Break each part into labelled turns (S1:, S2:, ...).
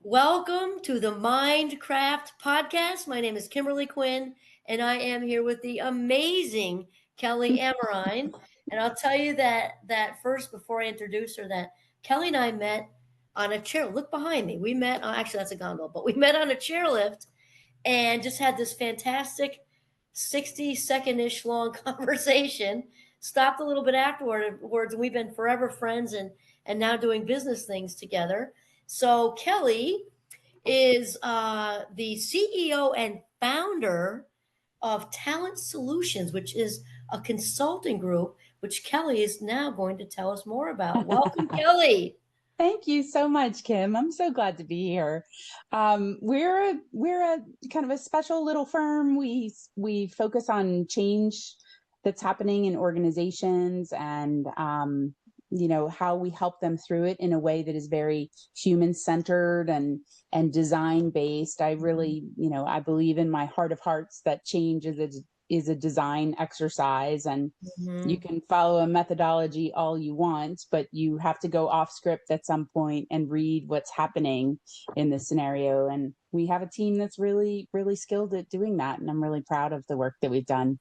S1: Welcome to the Mindcraft podcast. My name is Kimberly Quinn, and I am here with the amazing Kelli Amerine. And I'll tell you that first before I introduce her, that Kelli and I met on a chair. Look behind me. We met. Actually, that's a gondola, but we met on a chairlift and just had this fantastic 60-second ish long conversation. Stopped a little bit afterwards, and we've been forever friends and now doing business things together. So Kelli is the CEO and founder of Talent Solutions, which is a consulting group, which Kelli is now going to tell us more about. Welcome, Kelli.
S2: Thank you so much, Kim. I'm so glad to be here. We're a kind of a special little firm. We focus on change that's happening in organizations and how we help them through it in a way that is very human centered and design based. I really, I believe in my heart of hearts that change is a design exercise, and you
S1: Mhm.
S2: can follow a methodology all you want, but you have to go off script at some point and read what's happening in the scenario. And we have a team that's really, really skilled at doing that. And I'm really proud of the work that we've done.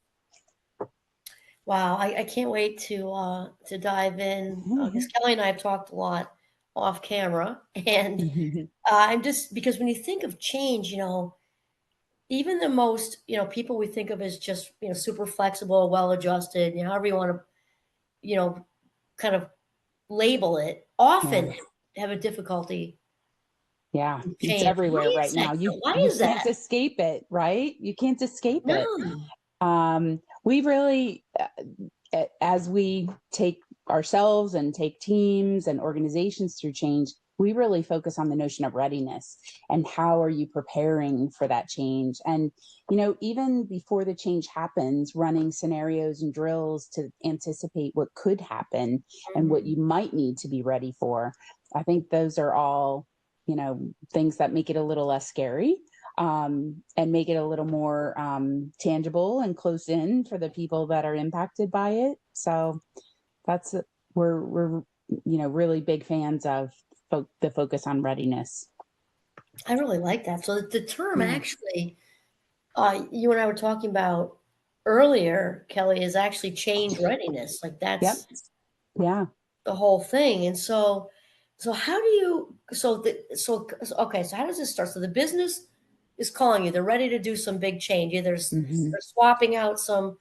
S1: Wow, I can't wait to dive in because Kelli and I have talked a lot off camera, and I'm just because when you think of change, even the most people we think of as just super flexible, well adjusted, however you want to you know kind of label it,
S2: Yeah.
S1: often have a difficulty
S2: Yeah.
S1: with
S2: It's
S1: change. Why
S2: everywhere
S1: is
S2: right
S1: that?
S2: now. You
S1: Why
S2: you
S1: is
S2: can't
S1: that?
S2: escape it, right? You can't escape it.
S1: No.
S2: We really, as we take ourselves and take teams and organizations through change, we really focus on the notion of readiness and how are you preparing for that change. And, even before the change happens, running scenarios and drills to anticipate what could happen and what
S1: Mhm.
S2: you might need to be ready for. I think those are all, things that make it a little less scary, and make it a little more tangible and close in for the people that are impacted by it. So that's we're really big fans of the focus on readiness.
S1: I really like that. So the term
S2: Yeah.
S1: actually, you and I were talking about earlier, Kelli, is actually change readiness. Like
S2: Yep.
S1: that's
S2: Yeah.
S1: the whole thing. And so how do you so okay, so how does this start? So the business is calling you, they're ready to do some big change. Either
S2: Hmm.
S1: they're swapping out some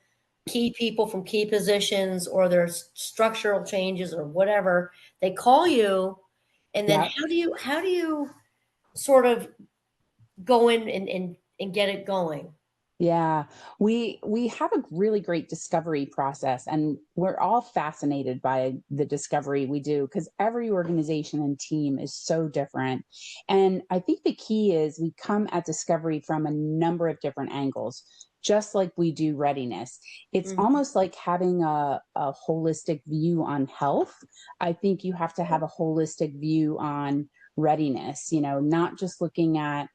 S1: key people from key positions, or there's structural changes or whatever. They call you, and then
S2: Yep.
S1: how do you sort of go in and get it going?
S2: Yeah, we have a really great discovery process, and we're all fascinated by the discovery we do because every organization and team is so different. And I think the key is we come at discovery from a number of different angles, just like we do readiness. It's
S1: Mhm.
S2: almost like having a holistic view on health. I think you have to have a holistic view on readiness, not just looking at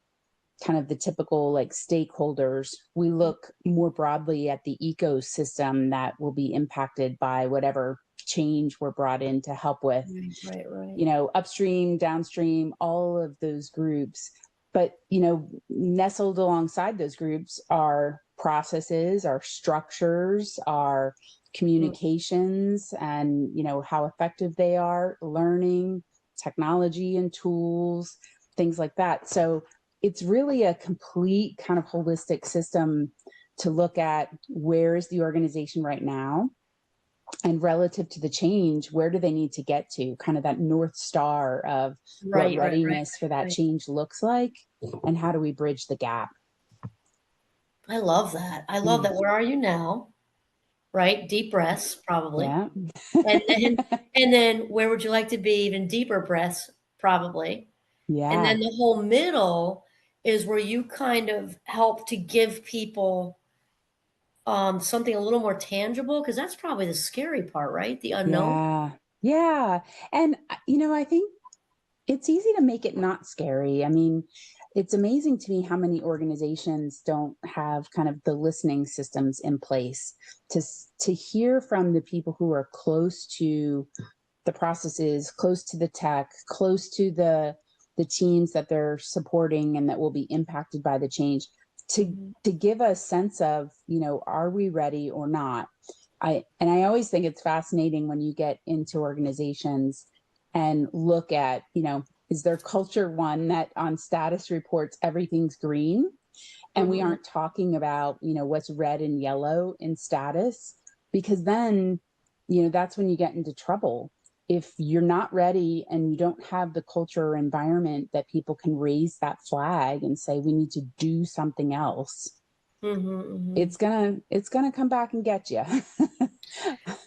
S2: kind of the typical like stakeholders. We look more broadly at the ecosystem that will be impacted by whatever change we're brought in to help with,
S1: Right, right, right.
S2: upstream, downstream, all of those groups. But, nestled alongside those groups are processes, are structures, are
S1: Mm.
S2: communications, and, how effective they are, learning, technology and tools, things like that. So it's really a complete kind of holistic system to look at where is the organization right now, and relative to the change, where do they need to get to? Kind of that North Star of what
S1: Right, right, right,
S2: readiness for that
S1: right.
S2: change looks like, and how do we bridge the gap?
S1: I love that. I love
S2: Mm,
S1: that. Where are you now? Right? Deep breaths, probably.
S2: yeah.
S1: And then where would you like to be? Even deeper breaths, probably. And
S2: Yeah.
S1: then the whole middle is where you kind of help to give people something a little more tangible, because that's probably the scary part, right? The unknown.
S2: Yeah. Yeah. And, I think it's easy to make it not scary. I mean, it's amazing to me how many organizations don't have kind of the listening systems in place to hear from the people who are close to the processes, close to the tech, close to the the teams that they're supporting and that will be impacted by the change, to give a sense of, are we ready or not? I always think it's fascinating when you get into organizations and look at, is their culture one that on status reports everything's green, and we aren't talking about, what's red and yellow in status, because then, that's when you get into trouble. If you're not ready and you don't have the culture or environment that people can raise that flag and say, we need to do something else, it's gonna come back and get you.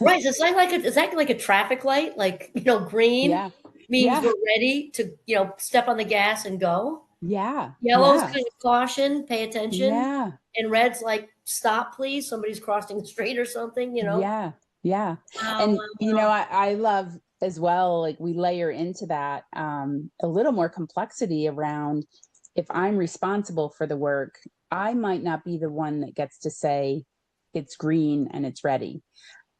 S1: Right. So it's like a traffic light, like, green
S2: Yeah.
S1: means
S2: Yeah.
S1: we're ready to, step on the gas and go.
S2: Yeah.
S1: Yellow's
S2: Yeah.
S1: kind of caution, pay attention.
S2: Yeah.
S1: And red's like, stop, please. Somebody's crossing the street or something,
S2: Yeah. Yeah.
S1: Wow,
S2: And,
S1: wow, wow.
S2: I love as well, like we layer into that a little more complexity around, if I'm responsible for the work, I might not be the one that gets to say it's green and it's ready.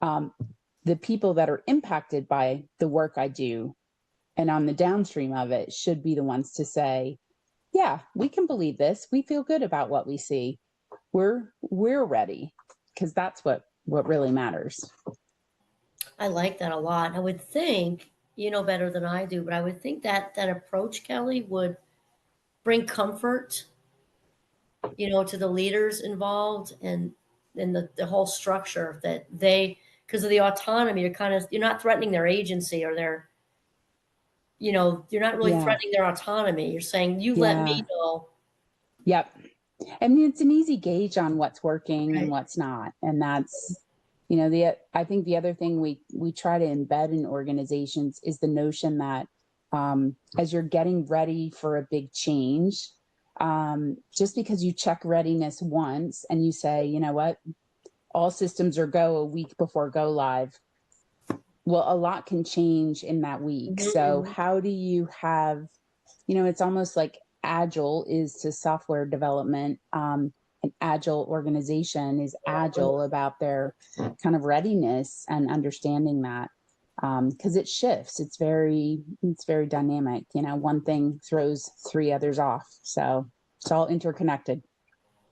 S2: The people that are impacted by the work I do and on the downstream of it should be the ones to say, yeah, we can believe this. We feel good about what we see. We're ready, because that's what really matters.
S1: I like that a lot. I would think, you know better than I do, but I would think that that approach, Kelly, would bring comfort, to the leaders involved and the whole structure that they, because of the autonomy, you're not threatening their agency or their, you're not really
S2: Yeah.
S1: threatening their autonomy. You're saying, you let me
S2: Yeah.
S1: know.
S2: Yep. I mean, it's an easy gauge on what's working and
S1: Right.
S2: what's not. And that's, I think the other thing we try to embed in organizations is the notion that as you're getting ready for a big change, just because you check readiness once and you say, you know what, all systems are go a week before go live, well, a lot can change in that week. So
S1: Mhm.
S2: how do you have, it's almost like agile is to software development. An agile organization is agile about their kind of readiness and understanding that, because it shifts. It's very dynamic. One thing throws three others off. So it's all interconnected.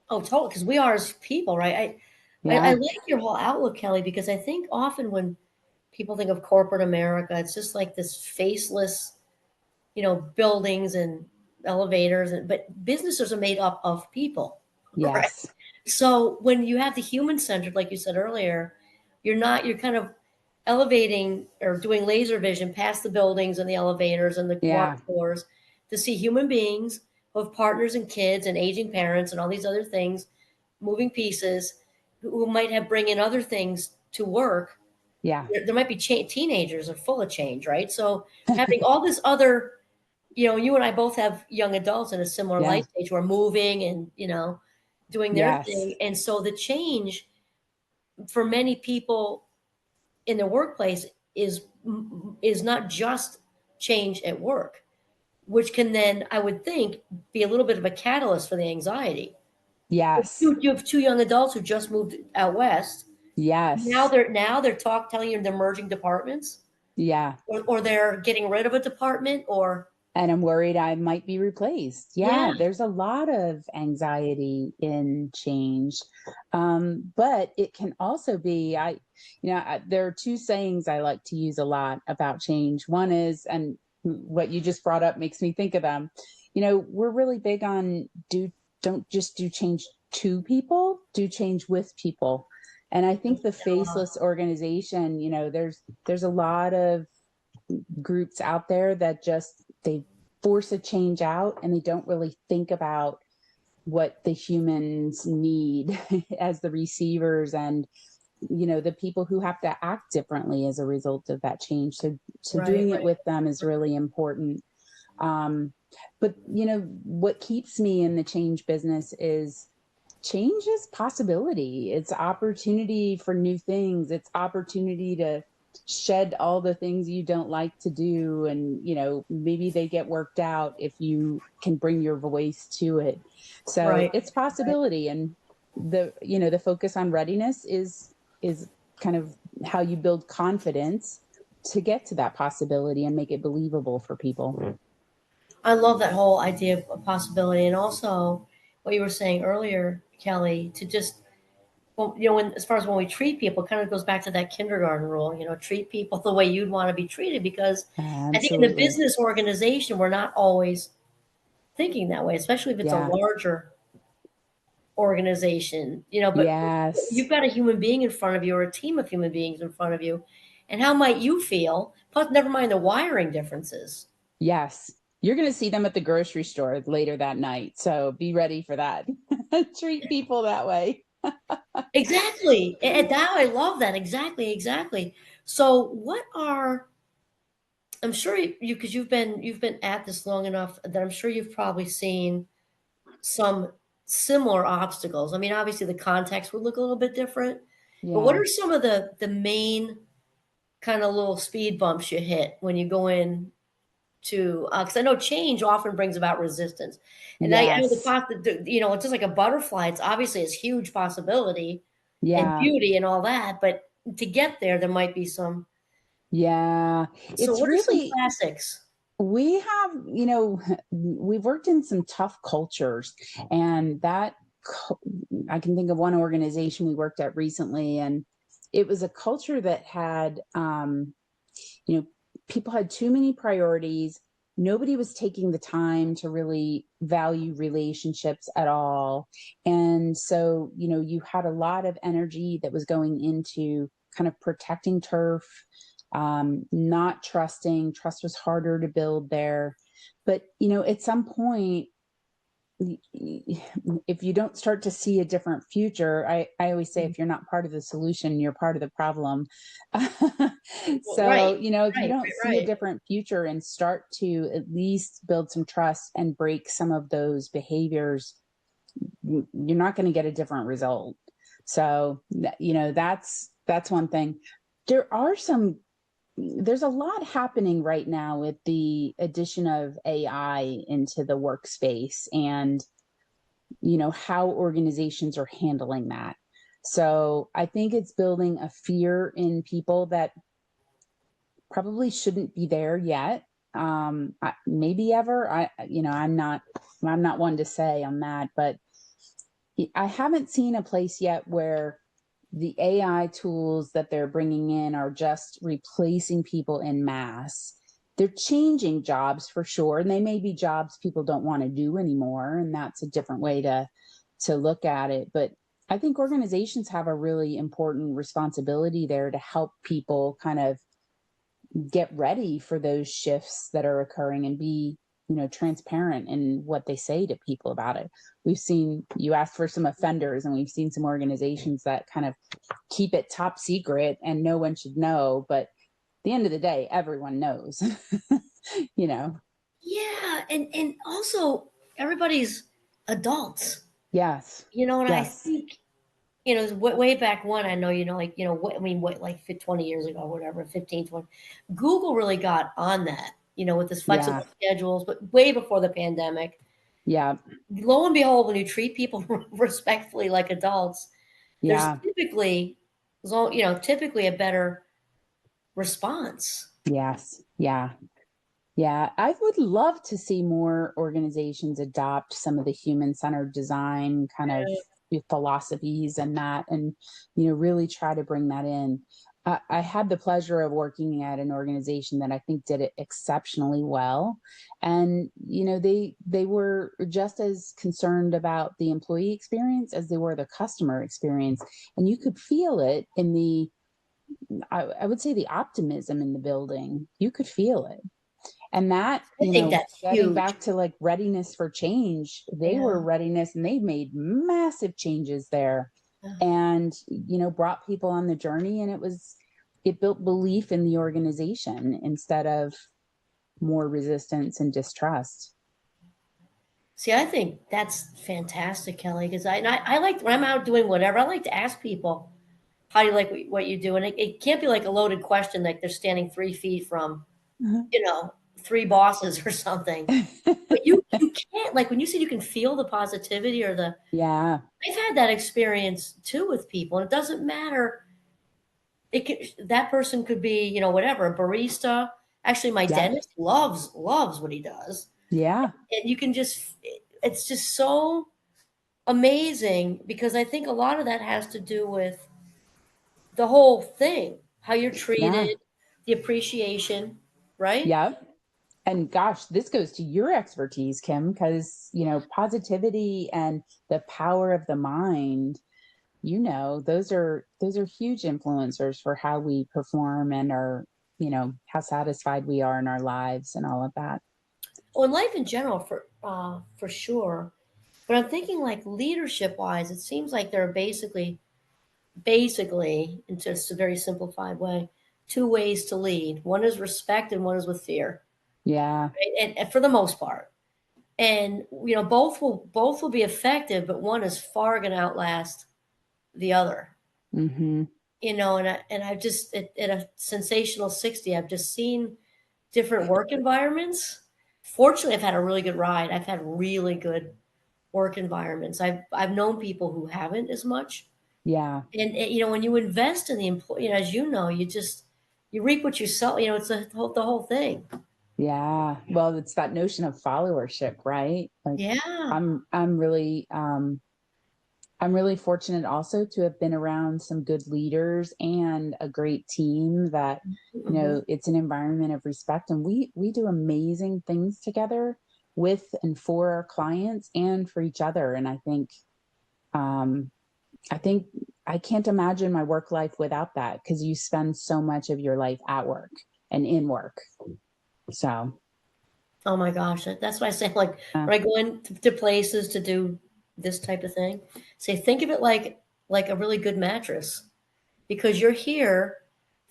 S1: Oh, totally. Because we are as people, right? I
S2: Yeah.
S1: like your whole outlook, Kelly, because I think often when people think of corporate America, it's just like this faceless, buildings and elevators, but businesses are made up of people, right?
S2: Yes.
S1: So when you have the human centered, like you said earlier, you're kind of elevating or doing laser vision past the buildings and the elevators and the water
S2: Yeah.
S1: floors to see human beings who have partners and kids and aging parents and all these other things, moving pieces, who might have bring in other things to work.
S2: Yeah.
S1: There might be teenagers are full of change, right? So having all this other, you and I both have young adults in a similar
S2: Yeah.
S1: life stage who are moving and, doing their
S2: Yes.
S1: thing. And so the change for many people in their workplace is not just change at work, which can then, I would think, be a little bit of a catalyst for the anxiety.
S2: Yes.
S1: You have two young adults who just moved out west.
S2: Yes.
S1: Now they're telling you they're merging departments,
S2: Yeah.
S1: or they're getting rid of a department, or
S2: And I'm worried I might be replaced.
S1: yeah,
S2: Yeah, there's a lot of anxiety in change. But it can also be, there are two sayings I like to use a lot about change. One is, and what you just brought up makes me think of them. We're really big on don't just do change to people, do change with people. And I think the faceless organization, there's a lot of groups out there that just they force a change out and they don't really think about what the humans need as the receivers and the people who have to act differently as a result of that change. So
S1: right,
S2: doing it
S1: right,
S2: with them is really important. But what keeps me in the change business is change is possibility. It's opportunity for new things. It's opportunity to shed all the things you don't like to do. And, maybe they get worked out if you can bring your voice to it. So
S1: right,
S2: it's
S1: right.
S2: possibility. And the focus on readiness is kind of how you build confidence to get to that possibility and make it believable for people.
S1: I love that whole idea of possibility, and also what you were saying earlier, Kelly, to just, well, when, as far as when we treat people, it kind of goes back to that kindergarten rule. Treat people the way you'd want to be treated, because I think in the
S2: Absolutely.
S1: business organization, we're not always thinking that way, especially if it's a
S2: Yeah.
S1: larger organization. But
S2: Yes.
S1: you've got a human being in front of you, or a team of human beings in front of you, and how might you feel? Plus, never mind the wiring differences.
S2: Yes. You're going to see them at the grocery store later that night. So be ready for that. Treat people that way.
S1: Exactly. And that I love that. Exactly, exactly. So what are, I'm sure because you've been at this long enough that I'm sure you've probably seen some similar obstacles. I mean, obviously the context would look a little bit different, but what
S2: Yeah.
S1: are some of the main kind of little speed bumps you hit when you go in to, because I know change often brings about resistance. And I know
S2: Yes.
S1: it's just like a butterfly. It's obviously a huge possibility and
S2: Yeah.
S1: beauty and all that, but to get there, there might be some.
S2: Yeah.
S1: So
S2: It's
S1: what are some
S2: really,
S1: classics?
S2: we have, we've worked in some tough cultures, and cu- I can think of one organization we worked at recently, and it was a culture that had, you know, people had too many priorities. Nobody was taking the time to really value relationships at all. And so, you had a lot of energy that was going into kind of protecting turf, not trusting. Trust was harder to build there. But, at some point, if you don't start to see a different future, I always say,
S1: Mhm.
S2: if you're not part of the solution, you're part of the problem.
S1: Well, right,
S2: So, if you
S1: right,
S2: don't see a
S1: right,
S2: different future and start to at least build some trust and break some of those behaviors, you're not going to get a different result. So, that's one thing. There are some there's a lot happening right now with the addition of AI into the workspace, and how organizations are handling that. So I think it's building a fear in people that probably shouldn't be there yet. Maybe ever. I'm not one to say on that, but I haven't seen a place yet where the AI tools that they're bringing in are just replacing people in mass. They're changing jobs for sure, and they may be jobs people don't want to do anymore, and that's a different way to look at it. But I think organizations have a really important responsibility there to help people kind of get ready for those shifts that are occurring, and be transparent in what they say to people about it. We've seen, you asked for some offenders, and we've seen some organizations that kind of keep it top secret and no one should know, but at the end of the day, everyone knows. you know
S1: yeah, and also everybody's adults.
S2: yes.
S1: And I
S2: Yes.
S1: think, way back when, I know, I mean, what, like 20 years ago, whatever, 15, 20, Google really got on that, with this
S2: Yeah.
S1: flexible schedules, but way before the pandemic.
S2: Yeah.
S1: Lo and behold, when you treat people respectfully like adults, there's
S2: Yeah.
S1: typically a better response.
S2: Yes. Yeah. Yeah, I would love to see more organizations adopt some of the human-centered design kind of philosophies and that, and really try to bring that in. I had the pleasure of working at an organization that I think did it exceptionally well, and they were just as concerned about the employee experience as they were the customer experience, and you could feel it in the I would say the optimism in the building. You could feel it. And that,
S1: I think that's
S2: getting
S1: huge.
S2: back to like readiness for change, they
S1: Yeah.
S2: were readiness, and they made massive changes there, and, brought people on the journey. And it built belief in the organization instead of more resistance and distrust.
S1: See, I think that's fantastic, Kelly, because I like, when I'm out doing whatever, I like to ask people, how do you like what you do? And it can't be like a loaded question, like they're standing 3 feet from,
S2: Mhm.
S1: three bosses or something. But you can't, like, when you said you can feel the positivity or the,
S2: Yeah.
S1: I've had that experience too with people, and it doesn't matter. That person could be, whatever, a barista. Actually, my
S2: Yep.
S1: dentist loves what he does.
S2: Yeah.
S1: And you can just, it's just so amazing because I think a lot of that has to do with the whole thing, how you're
S2: Yeah.
S1: treated, the appreciation, right?
S2: Yep. And gosh, this goes to your expertise, Kim, because, positivity and the power of the mind, those are huge influencers for how we perform and how satisfied we are in our lives and all of that.
S1: Well, in life in general, for sure. But I'm thinking like leadership wise, it seems like there are basically, in just a very simplified way, two ways to lead. One is respect and one is with fear,
S2: Yeah.
S1: right? And for the most part. And both will be effective, but one is far going to outlast the other.
S2: Hmm.
S1: I've just at a sensational 60, I've just seen different work environments. Fortunately, I've had a really good ride. I've had really good work environments. I've known people who haven't as much.
S2: Yeah.
S1: And when you invest in the employee, as you know, you reap what you sow. It's the whole thing.
S2: Yeah. Well, it's that notion of followership, right? Like
S1: Yeah.
S2: I'm really fortunate also to have been around some good leaders and a great team that,
S1: Hmm.
S2: it's an environment of respect, and we do amazing things together with and for our clients and for each other. And um I think I can't imagine my work life without that, because you spend so much of your life at work and in work. So,
S1: Oh my gosh, that's why I say, like,
S2: uh,
S1: when I go into places to do this type of thing, say think of it like a really good mattress, because you're here.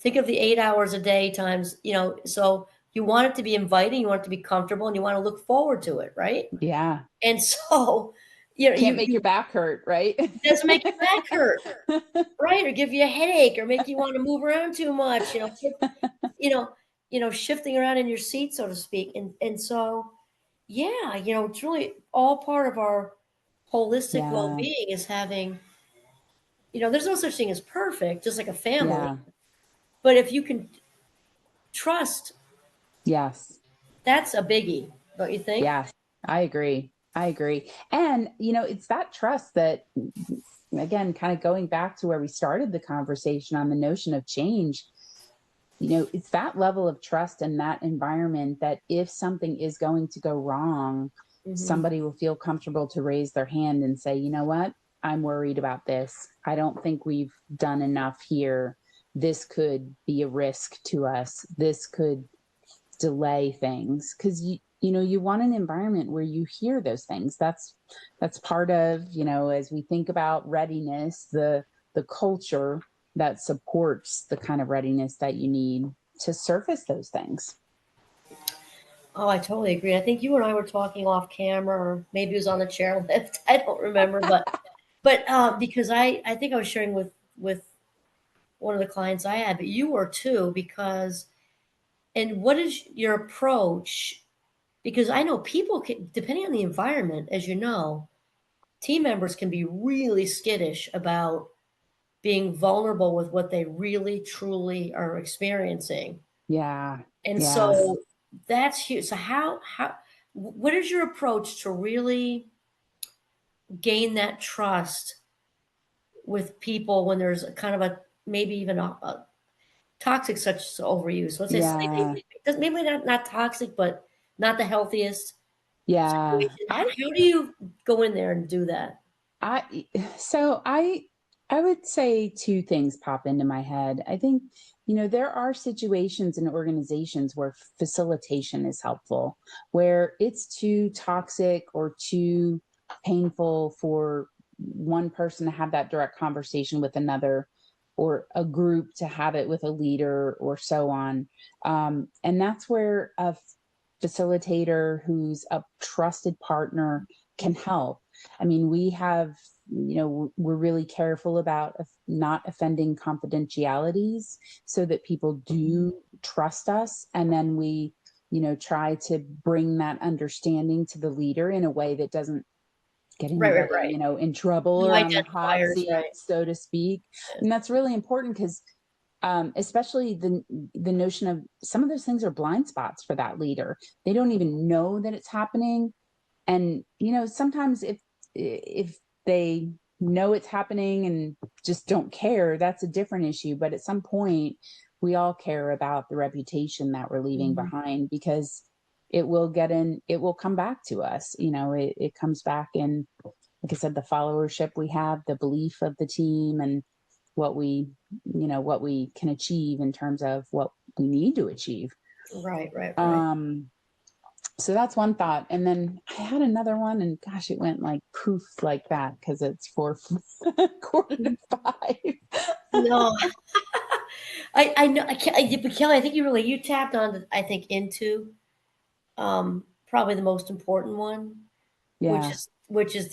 S1: Think of the 8 hours a day times, so you want it to be inviting, you want it to be comfortable, and you want to look forward to it, right?
S2: yeah,
S1: And so,
S2: can't make your back hurt, right?
S1: it doesn't make your back hurt, right? Or give you a headache, or make you want to move around too much, you know, shifting around in your seat, so to speak. And so, yeah, it's really all part of our holistic
S2: Yeah,
S1: well-being is having, there's no such thing as perfect, just like a family.
S2: yeah,
S1: But if you can trust,
S2: yes.
S1: that's a biggie, don't you think?
S2: Yes, I agree. I agree. And, it's that trust that, again, kind of going back to where we started the conversation on the notion of change, it's that level of trust and that environment that if something is going to go wrong,
S1: Hmm.
S2: somebody will feel comfortable to raise their hand and say, you know what? I'm worried about this. I don't think we've done enough here. This could be a risk to us. This could delay things, because you want an environment where you hear those things. That's part of, as we think about readiness, the culture that supports the kind of readiness that you need to surface those things.
S1: Oh, I totally agree. I think you and I were talking off camera, or maybe it was on the chairlift. I don't remember, but because I think I was sharing with one of the clients I had, but you were too, because and what is your approach? Because I know people can, depending on the environment, as you know, team members can be really skittish about being vulnerable with what they really truly are experiencing.
S2: Yeah.
S1: And
S2: Yeah.
S1: so that's huge. So what is your approach to really gain that trust with people when there's a kind of a maybe even a toxic such as overuse? Let's say
S2: Yeah.
S1: maybe not toxic, but not the healthiest
S2: Yeah.
S1: situation. How do you go in there and do that?
S2: I so I would say two things pop into my head. I think, there are situations in organizations where facilitation is helpful, where it's too toxic or too painful for one person to have that direct conversation with another, or a group to have it with a leader, or so on. And that's where a facilitator who's a trusted partner can help. I mean, we have, we're really careful about not offending confidentialities, so that people do trust us. And then we, try to bring that understanding to the leader in a way that doesn't get
S1: Right, right,
S2: anybody,
S1: right.
S2: in trouble
S1: No
S2: or on the hot
S1: identifiers,
S2: seat,
S1: right?
S2: so to speak. And that's really important, because especially the notion of some of those things are blind spots for that leader. They don't even know that it's happening. And, sometimes if they know it's happening and just don't care, that's a different issue. But at some point, we all care about the reputation that we're leaving
S1: Mhm.
S2: behind, because it will come back to us. It comes back in, like I said, the followership we have, the belief of the team, and what we can achieve in terms of what we need to achieve.
S1: Right, right, right.
S2: Um, so that's one thought. And then I had another one, and gosh, it went like poof like that because it's 4 quarter to 5.
S1: No, I know. I can't, but Kelly, I think you tapped on, I think, into probably the most important one, which
S2: Yeah.
S1: is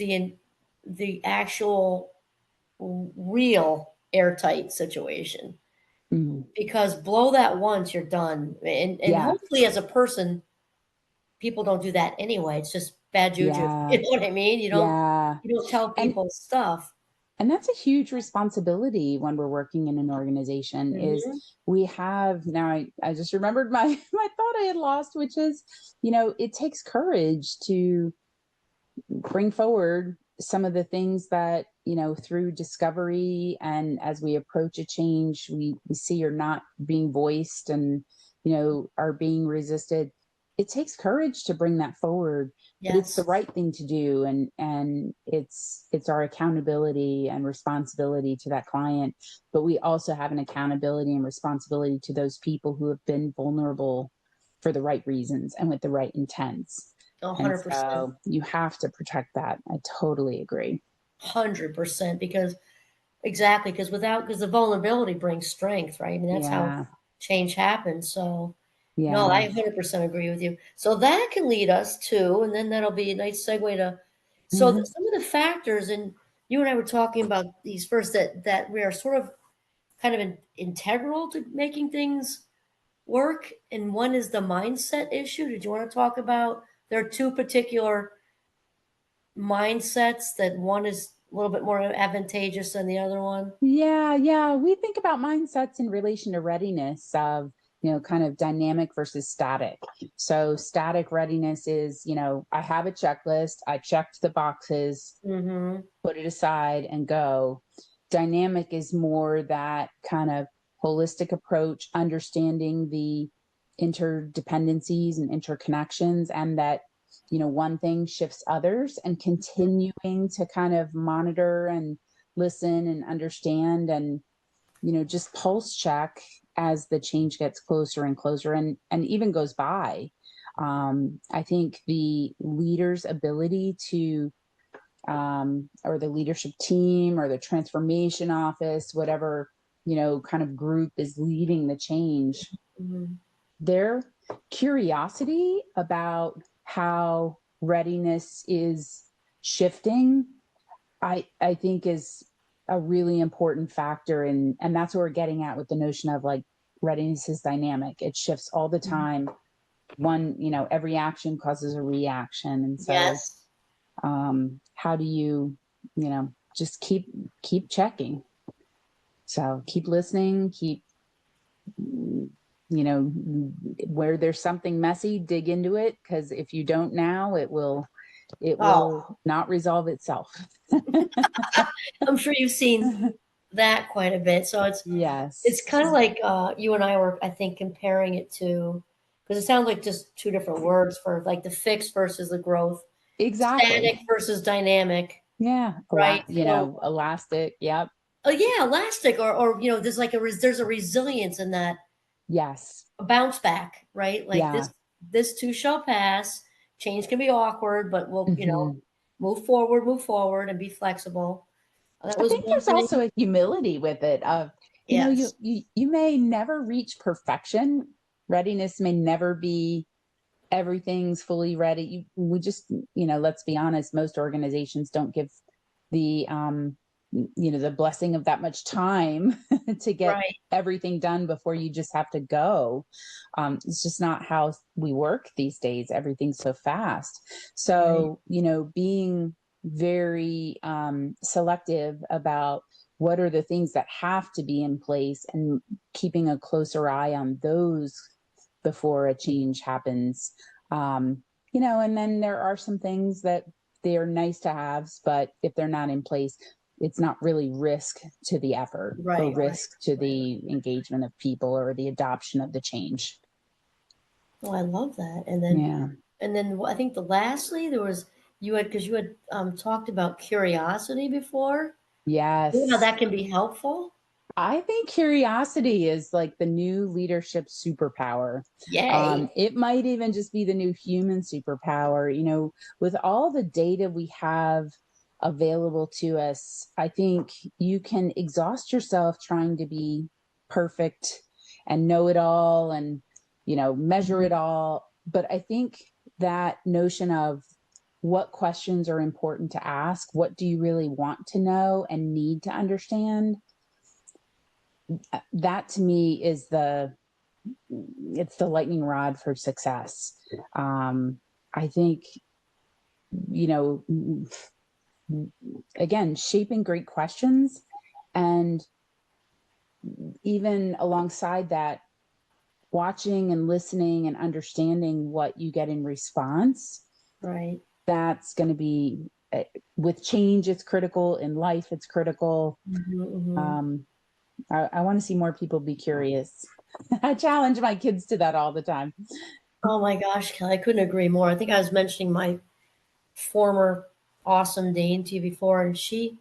S1: the actual real airtight situation.
S2: Mhm.
S1: Because blow that once, you're done. And
S2: Yeah.
S1: hopefully, as a person, people don't do that anyway. It's just bad juju.
S2: Yeah.
S1: You know what I mean?
S2: Yeah.
S1: You don't tell
S2: And
S1: people stuff.
S2: and that's a huge responsibility when we're working in an organization. Is
S1: Hmm.
S2: we have now, I just remembered my my thought I had lost, which is, it takes courage to bring forward some of the things that, through discovery and as we approach a change, we see are not being voiced, and are being resisted. It takes courage to bring that forward, but it's the
S1: Yes.
S2: right thing to do. And it's our accountability and responsibility to that client. But we also have an accountability and responsibility to those people who have been vulnerable for the right reasons and with the right intents. And
S1: 100%.
S2: so you have to protect that. I totally agree.
S1: 100%. Because exactly, because the vulnerability brings strength, right? I mean, that's how
S2: Yeah.
S1: change happens. So, no, I
S2: Yeah.
S1: 100% agree with you. So that can lead us to, and then that'll be a nice segue to,
S2: Hmm.
S1: some of the factors, and you and I were talking about these first, that we are sort of kind of integral to making things work. And one is the mindset issue. Did you want to talk about, there are two particular mindsets that one is a little bit more advantageous than the other one?
S2: Yeah. Yeah. We think about mindsets in relation to readiness of, kind of dynamic versus static. So static readiness is, I have a checklist, I checked the boxes,
S1: Mm-hmm.
S2: put it aside and go. Dynamic is more that kind of holistic approach, understanding the interdependencies and interconnections, and that, one thing shifts others, and continuing to kind of monitor and listen and understand, and, just pulse check as the change gets closer and closer, and even goes by. I think the leader's ability to, or the leadership team or the transformation office, whatever, kind of group is leading the change,
S1: Mm-hmm.
S2: their curiosity about how readiness is shifting, I think is a really important factor. And that's what we're getting at with the notion of like readiness is dynamic. It shifts all the time. Every action causes a reaction. And so
S1: Yes.
S2: how do just keep checking. So keep listening, keep, where there's something messy, dig into it, because if you don't now, it
S1: Oh,
S2: will not resolve itself.
S1: I'm sure you've seen that quite a bit. So it's kind of
S2: Yes.
S1: like you and I were, I think, comparing it to, because it sounds like just two different words for like the fix versus the growth,
S2: Exactly.
S1: static versus dynamic,
S2: Yeah.
S1: right? So,
S2: Elastic. Yep.
S1: oh yeah, elastic, or there's like there's a resilience in that,
S2: Yes.
S1: a bounce back, right? Like
S2: Yeah.
S1: this too shall pass. Change can be awkward, but we'll,
S2: Hmm.
S1: move forward, and be flexible. That
S2: I
S1: was
S2: think
S1: one
S2: there's
S1: thing.
S2: also a humility with it of,
S1: Yes.
S2: you may never reach perfection. Readiness may never be everything's fully ready. We just, let's be honest, most organizations don't give the, the blessing of that much time to get
S1: Right.
S2: everything done before you just have to go. It's just not how we work these days. Everything's so fast.
S1: Right.
S2: So, being very selective about what are the things that have to be in place, and keeping a closer eye on those before a change happens. And then there are some things that they are nice to have, but if they're not in place, it's not really risk to the effort or
S1: Right,
S2: risk to
S1: right.
S2: the engagement of people or the adoption of the change.
S1: Oh, I love that.
S2: Yeah.
S1: And then I think lastly there was because you had talked about curiosity before. You know how
S2: Yes.
S1: that can be helpful.
S2: I think curiosity is like the new leadership superpower.
S1: Yay!
S2: It might even just be the new human superpower. With all the data we have available to us, I think you can exhaust yourself trying to be perfect and know it all and, measure
S1: Mhm.
S2: it all. But I think that notion of what questions are important to ask, what do you really want to know and need to understand, that to me is it's the lightning rod for success. I think, you know, again, shaping great questions, and even alongside that, watching and listening and understanding what you get in response.
S1: Right.
S2: That's going to be, with change, it's critical. In life, it's critical.
S1: Hmm.
S2: Um, I want to see more people be curious. I challenge my kids to that all the time.
S1: Oh my gosh, Kelly, I couldn't agree more. I think I was mentioning my former awesome Dane to you before, and she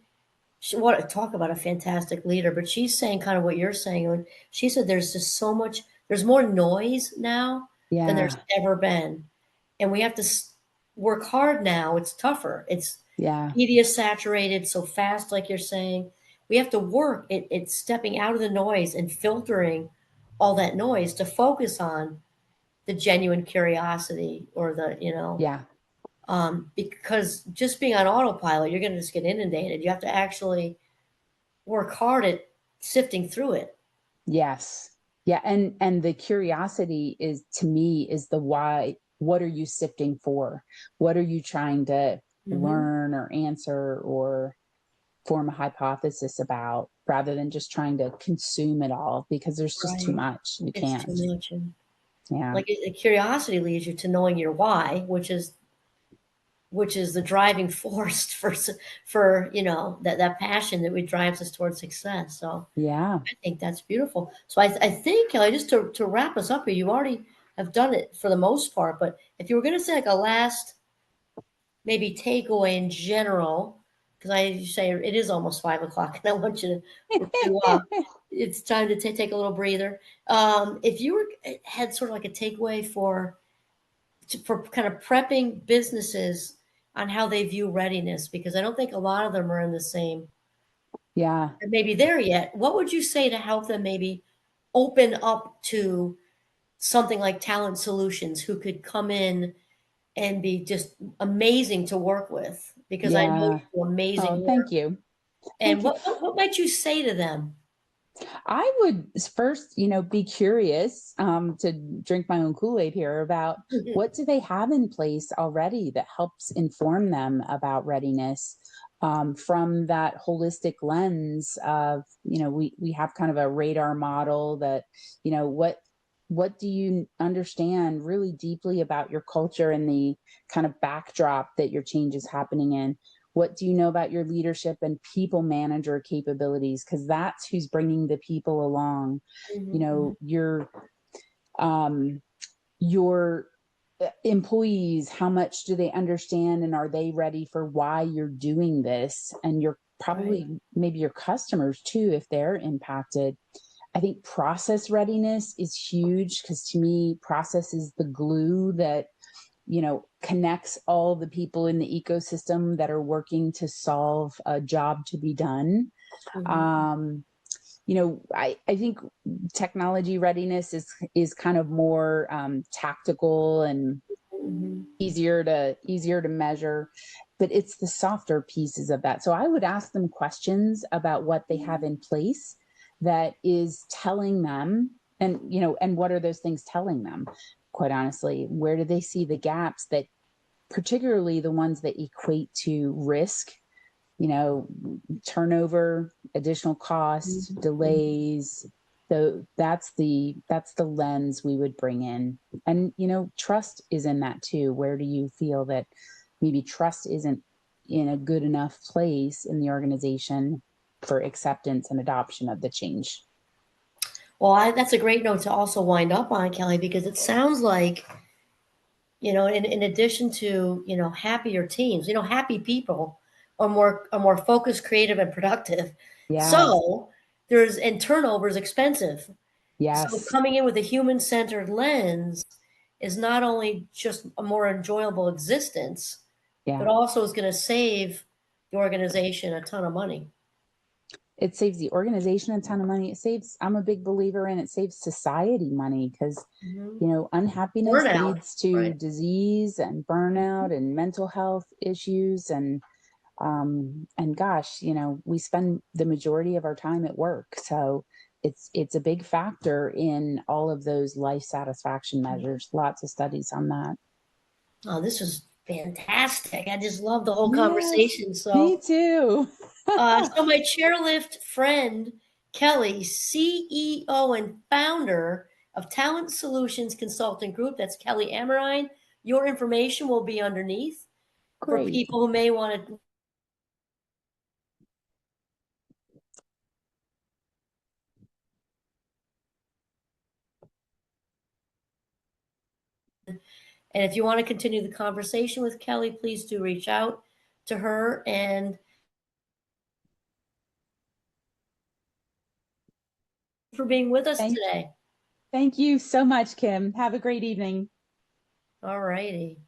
S1: want to talk about a fantastic leader, but she's saying kind of what you're saying. When she said there's just so much, there's more noise now than there's
S2: Yeah.
S1: ever been, and we have to work hard now. It's tougher. It's
S2: Yeah.
S1: media saturated so fast, like you're saying. We have to work. It's stepping out of the noise and filtering all that noise to focus on the genuine curiosity or
S2: Yeah.
S1: because just being on autopilot, you're going to just get inundated. You have to actually work hard at sifting through it.
S2: Yes. Yeah. And the curiosity is, to me, is the why. What are you sifting for? What are you trying to
S1: Hmm.
S2: learn or answer or form a hypothesis about, rather than just trying to consume it all, because there's just too
S1: Right.
S2: much. You
S1: It's too
S2: can't.
S1: much. And
S2: Yeah.
S1: like curiosity leads you to knowing your why, which is the driving force for that passion that would drives us towards success. So
S2: Yeah.
S1: I think that's beautiful. So I think, Kelly, just to wrap us up here, you already have done it for the most part, but if you were going to say like a last maybe takeaway in general, because I say it is almost 5 o'clock, and I want you to it's time to take a little breather. If you had sort of like a takeaway for kind of prepping businesses on how they view readiness, because I don't think a lot of them are in the same
S2: Yeah.
S1: or maybe there yet. What would you say to help them maybe open up to something like Talent Solutions, who could come in and be just amazing to work with? Because I know you
S2: Yeah.
S1: do amazing
S2: Oh,
S1: work.
S2: thank you.
S1: And
S2: Thank you.
S1: what might you say to them?
S2: I would first, be curious, to drink my own Kool-Aid here, about what do they have in place already that helps inform them about readiness, from that holistic lens of, we have kind of a radar model that, what do you understand really deeply about your culture and the kind of backdrop that your change is happening in? What do you know about your leadership and people manager capabilities? Because that's who's bringing the people along. you
S1: Mhm, mhm.
S2: know your um your employees, how much do they understand, and are they ready for why you're doing this? And you're
S1: Right.
S2: probably, maybe your customers too, if they're impacted. I think process readiness is huge, because to me, process is the glue that, connects all the people in the ecosystem that are working to solve a job to be done.
S1: Mhm,
S2: um I think technology readiness is kind of more, tactical and
S1: mhm.
S2: easier to measure, but it's the softer pieces of that. So I would ask them questions about what they have in place that is telling them, and what are those things telling them? Quite honestly, where do they see the gaps, that particularly the ones that equate to risk, turnover, additional costs,
S1: Mhm.
S2: delays. So that's the lens we would bring in. And trust is in that too. Where do you feel that maybe trust isn't in a good enough place in the organization for acceptance and adoption of the change?
S1: Well, that's a great note to also wind up on, Kelly, because it sounds like, in addition to, happier teams, happy people are more focused, creative, and productive.
S2: Yes.
S1: So and turnover is expensive. So
S2: Yes.
S1: coming in with a human-centered lens is not only just a more enjoyable existence,
S2: Yeah.
S1: but also is going to save the organization a ton of money.
S2: It saves the organization a ton of money. I'm a big believer in it saves society money because,
S1: Mhm.
S2: unhappiness
S1: Burnout,
S2: leads to
S1: right?
S2: disease and burnout and mental health issues. And gosh, we spend the majority of our time at work. So it's a big factor in all of those life satisfaction measures. Lots of studies on that.
S1: Oh, this was fantastic. I just love the whole
S2: Yes,
S1: conversation.
S2: me
S1: So,
S2: too.
S1: my chairlift friend, Kelly, CEO and founder of Talent Solutions Consulting Group, that's Kelli Amerine. Your information will be underneath for
S2: Great.
S1: people who may want to. And if you want to continue the conversation with Kelly, please do reach out to her. And for being with us
S2: Thank
S1: today.
S2: thank you so much, Kim. Have a great evening.
S1: All righty.